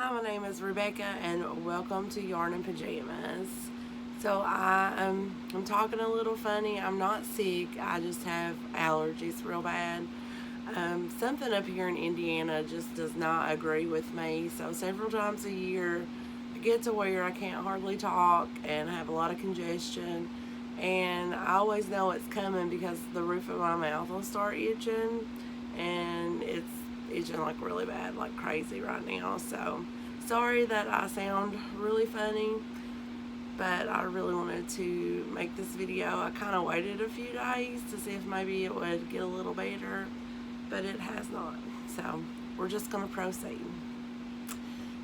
Hi, my name is Rebecca, and welcome to Yarn and Pajamas. So I'm talking a little funny. I'm not sick. I just have allergies real bad. Something up here in Indiana just does not agree with me. So several times a year, I get to where I can't hardly talk and I have a lot of congestion. And I always know it's coming because the roof of my mouth will start itching, and it's itching like really bad, like crazy right now. So sorry that I sound really funny, but I really wanted to make this video. I kind of waited a few days to see if maybe it would get a little better, but it has not. So we're just going to proceed.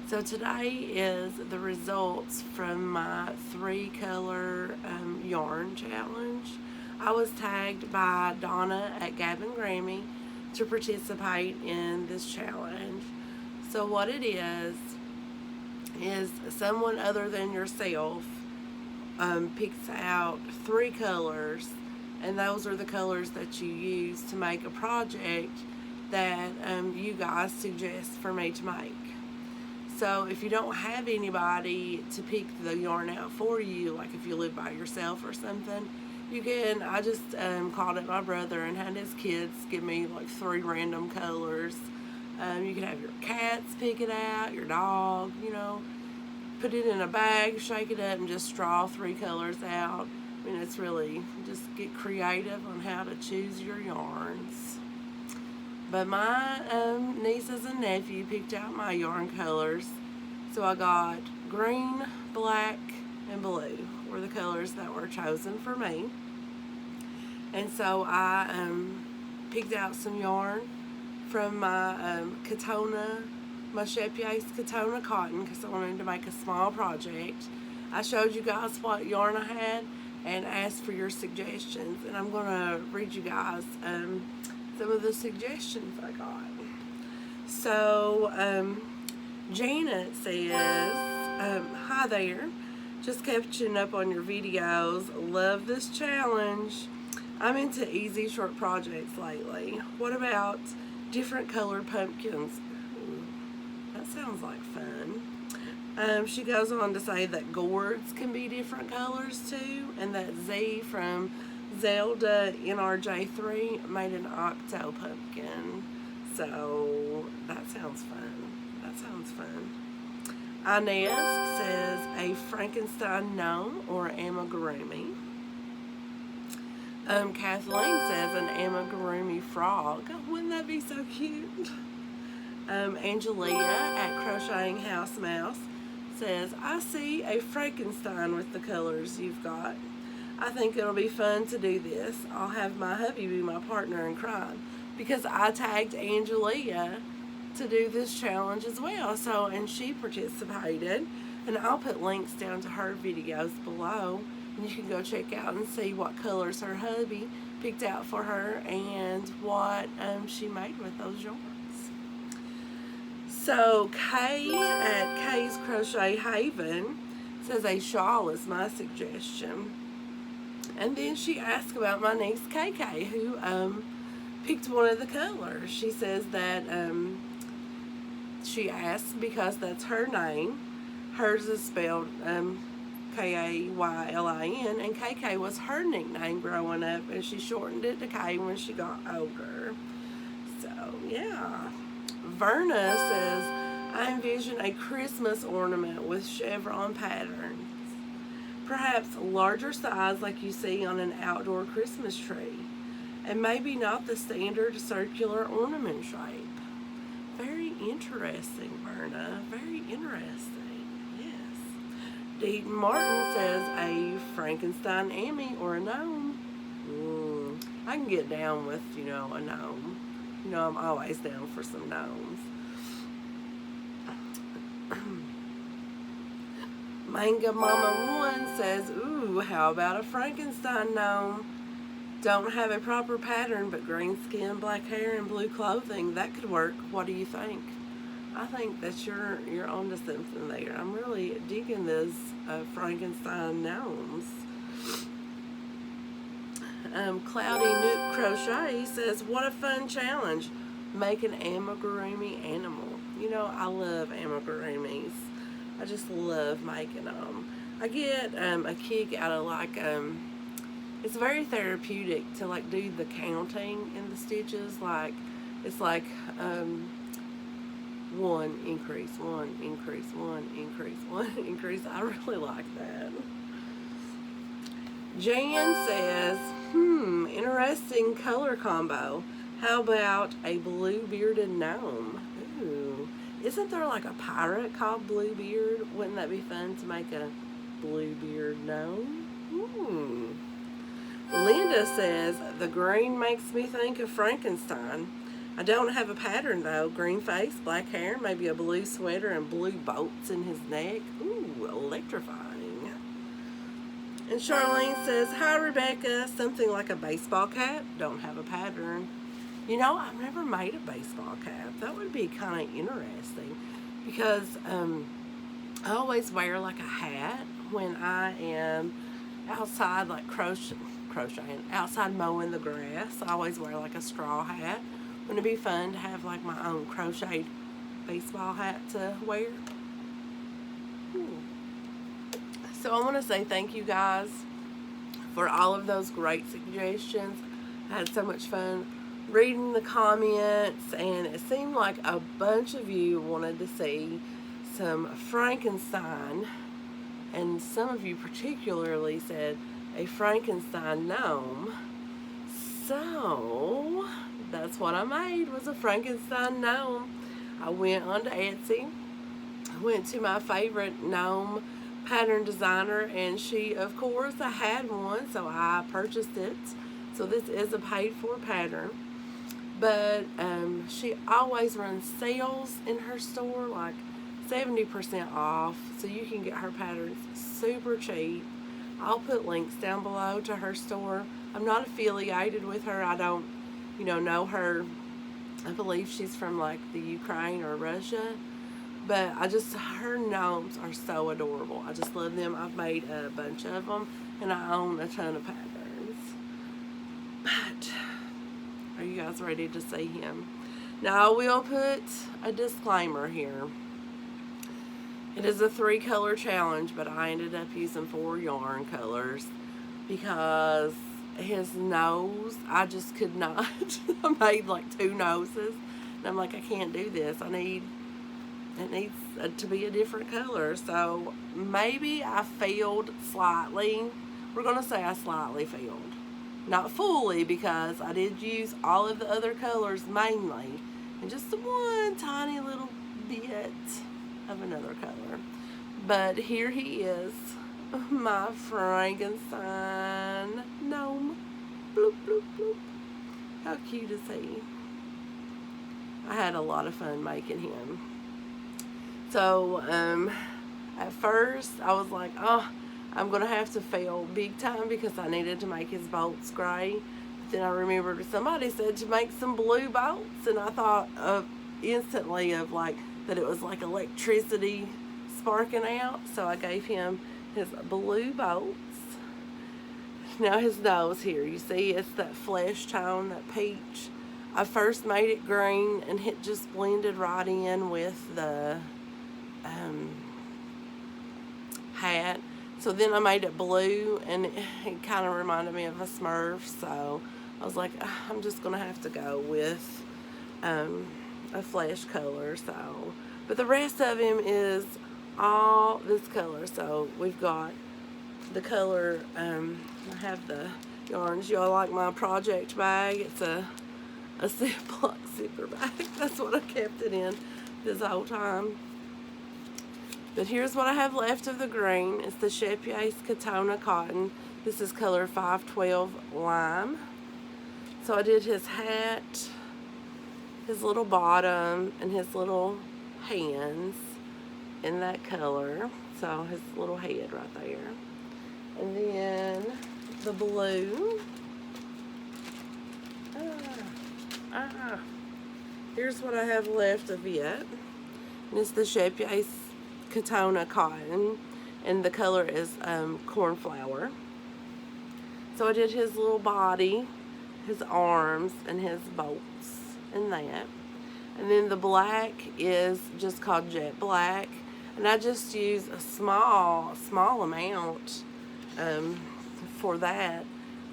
So today is the results from my 3-color yarn challenge. I was tagged by Donna at Gab and Grammy to participate in this challenge. So what it is someone other than yourself picks out 3 colors, and those are the colors that you use to make a project that you guys suggest for me to make. So if you don't have anybody to pick the yarn out for you, like if you live by yourself or something, you can, I just called up my brother and had his kids give me like 3 random colors. You can have your cats pick it out, your dog, put it in a bag, shake it up, and just draw 3 colors out. I mean, it's really, just get creative on how to choose your yarns. But my nieces and nephew picked out my yarn colors. So I got green, black, and blue were the colors that were chosen for me. And so I picked out some yarn from my Katona, my Shepyace Katona cotton, because I wanted to make a small project. I showed you guys what yarn I had and asked for your suggestions. And I'm going to read you guys some of the suggestions I got. So, Janet says, hi there, just catching up on your videos, love this challenge. I'm into easy short projects lately. What about different colored pumpkins? Ooh, that sounds like fun. She goes on to say that gourds can be different colors too, and that Z from Zelda NRJ3 made an octo pumpkin. So that sounds fun. That sounds fun. Inez says a Frankenstein Gnome or amigurumi. Kathleen says an amigurumi frog. Wouldn't that be so cute? Angelia at Crocheting House Mouse says, I see a Frankenstein with the colors you've got. I think it'll be fun to do this. I'll have my hubby be my partner in crime, because I tagged Angelia to do this challenge as well. So, and she participated, and I'll put links down to her videos below, and you can go check out and see what colors her hubby picked out for her and what she made with those yarns. So Kay at Kay's Crochet Haven says a shawl is my suggestion. And then she asked about my niece KK, who picked one of the colors. She says that she asked because that's her name. Hers is spelled Kaylin, and KK was her nickname growing up, and she shortened it to K when she got older. So, yeah. Verna says, I envision a Christmas ornament with chevron patterns. Perhaps larger size like you see on an outdoor Christmas tree. And maybe not the standard circular ornament shape. Very interesting, Verna. Very interesting. Yes. Deaton Martin says a Frankenstein Emmy or a gnome. I can get down with, a gnome. I'm always down for some gnomes. Manga Mama 1 says, ooh, how about a Frankenstein gnome? Don't have a proper pattern, but green skin, black hair, and blue clothing. That could work. What do you think? I think that you're onto something there. I'm really digging this Frankenstein gnomes. Cloudy Nook Crochet says, what a fun challenge. Make an amigurumi animal. You know, I love amigurumis. I just love making them. I get a kick out of like, it's very therapeutic to like do the counting in the stitches. Like, it's like, one increase, one increase, one increase, one increase. I really like that. Jan says, interesting color combo. How about a blue bearded gnome? Ooh. Isn't there like a pirate called Bluebeard? Wouldn't that be fun to make a Bluebeard gnome? Linda says, the green makes me think of Frankenstein. I don't have a pattern though. Green face, black hair, maybe a blue sweater and blue bolts in his neck. Ooh, electrifying. And Charlene says, hi Rebecca, something like a baseball cap. Don't have a pattern. You know, I've never made a baseball cap. That would be kind of interesting because I always wear like a hat when I am outside, like crocheting, outside mowing the grass. I always wear like a straw hat. Wouldn't it be fun to have like my own crocheted baseball hat to wear? So I want to say thank you guys for all of those great suggestions. I had so much fun reading the comments, and it seemed like a bunch of you wanted to see some Frankenstein, and some of you particularly said a Frankenstein gnome. So that's what I made, was a Frankenstein gnome. I went onto Etsy, I went to my favorite gnome pattern designer, and she of course had one, so I purchased it. So this is a paid for pattern, but she always runs sales in her store, like 70% off, so you can get her patterns super cheap. I'll put links down below to her store. I'm not affiliated with her. I don't, know her. I believe she's from like the Ukraine or Russia. But her gnomes are so adorable. I just love them. I've made a bunch of them, and I own a ton of patterns. But, are you guys ready to see him? Now, I will put a disclaimer here. It is a 3-color challenge, but I ended up using 4 yarn colors because his nose, I just could not. I made like 2 noses, and I'm like, I can't do this. It needs to be a different color. So maybe I failed slightly. We're going to say I slightly failed. Not fully, because I did use all of the other colors mainly, and just one tiny little bit of another color. But here he is, my Frankenstein gnome. Bloop, bloop, bloop. How cute is he? I had a lot of fun making him. So, at first, I was like, oh, I'm going to have to fail big time because I needed to make his bolts gray. But then I remembered somebody said to make some blue bolts, and I thought instantly of like that it was like electricity sparking out. So I gave him his blue bolts. Now his nose here, you see it's that flesh tone, that peach. I first made it green, and it just blended right in with the hat. So then I made it blue, and it kind of reminded me of a Smurf. So I was like, I'm just gonna have to go with a flesh color. So, but the rest of him is all this color. So we've got the color. I have the yarns. Y'all like my project bag? It's a Ziploc zipper bag. That's what I kept it in this whole time. But here's what I have left of the green. It's the Shepyace Katona cotton. This is color 512 lime. So I did his hat, his little bottom, and his little hands in that color. So his little head right there. And then the blue. Here's what I have left of it. And it's the Shepyace Katona cotton, and the color is cornflower. So I did his little body, his arms, and his bolts in that. And then the black is just called jet black. And I just use a small amount for that.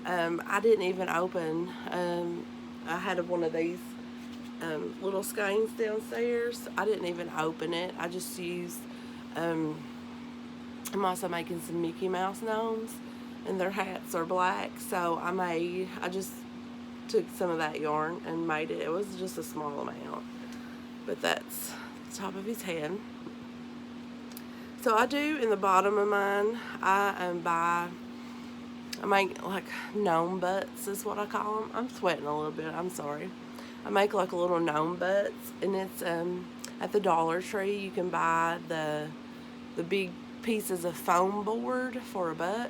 I didn't even open, I had one of these little skeins downstairs. I didn't even open it. I just used, I'm also making some Mickey Mouse gnomes, and their hats are black. So I just took some of that yarn and made it. It was just a small amount. But that's the top of his head. So I do in the bottom of mine, I make like gnome butts is what I call them. I'm sweating a little bit, I'm sorry. I make like a little gnome butts, and it's at the Dollar Tree. You can buy the big pieces of foam board for $1,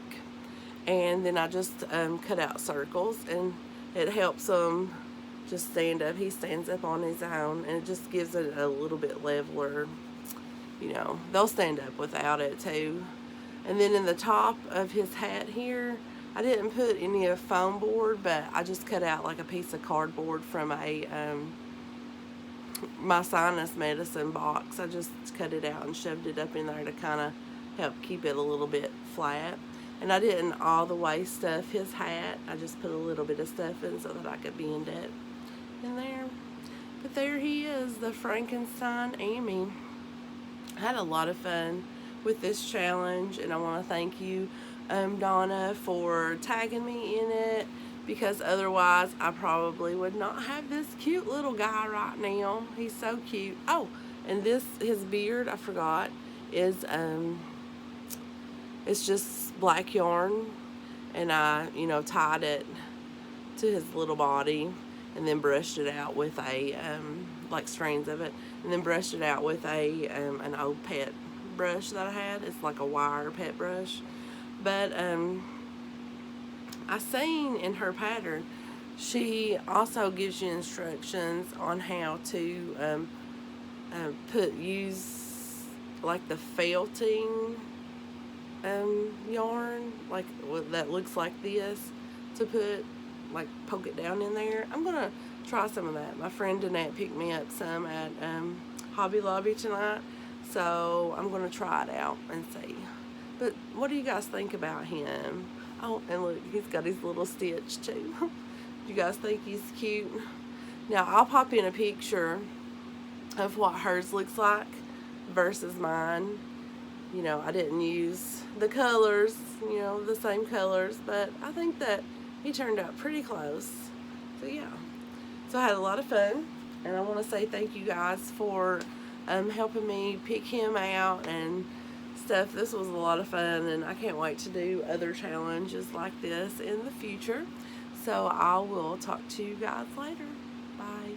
and then I just cut out circles, and it helps them just stand up. He stands up on his own, and it just gives it a little bit leveler. You know, they'll stand up without it too. And then in the top of his hat here, I didn't put any of foam board, but I just cut out like a piece of cardboard from my sinus medicine box. I just cut it out and shoved it up in there to kind of help keep it a little bit flat. And I didn't all the way stuff his hat. I just put a little bit of stuff in so that I could bend it in there. But there he is, the Frankenstein Gnome. I had a lot of fun with this challenge, and I want to thank you, Donna, for tagging me in it, because otherwise I probably would not have this cute little guy right now. He's so cute. Oh, and his beard, I forgot, is it's just black yarn, and I tied it to his little body, and then brushed it out with a like strands of it, and then brushed it out with a an old pet brush that I had. It's like a wire pet brush. But I seen in her pattern, she also gives you instructions on how to use like the felting yarn, like that looks like this, to poke it down in there. I'm gonna try some of that. My friend Annette picked me up some at Hobby Lobby tonight, so I'm gonna try it out and see. But what do you guys think about him? Oh, and look, he's got his little stitch too. Do you guys think he's cute? Now I'll pop in a picture of what hers looks like versus mine. I didn't use the colors, the same colors, but I think that he turned out pretty close. So yeah, so I had a lot of fun, and I want to say thank you guys for helping me pick him out and stuff. This was a lot of fun, and I can't wait to do other challenges like this in the future. So I will talk to you guys later. Bye.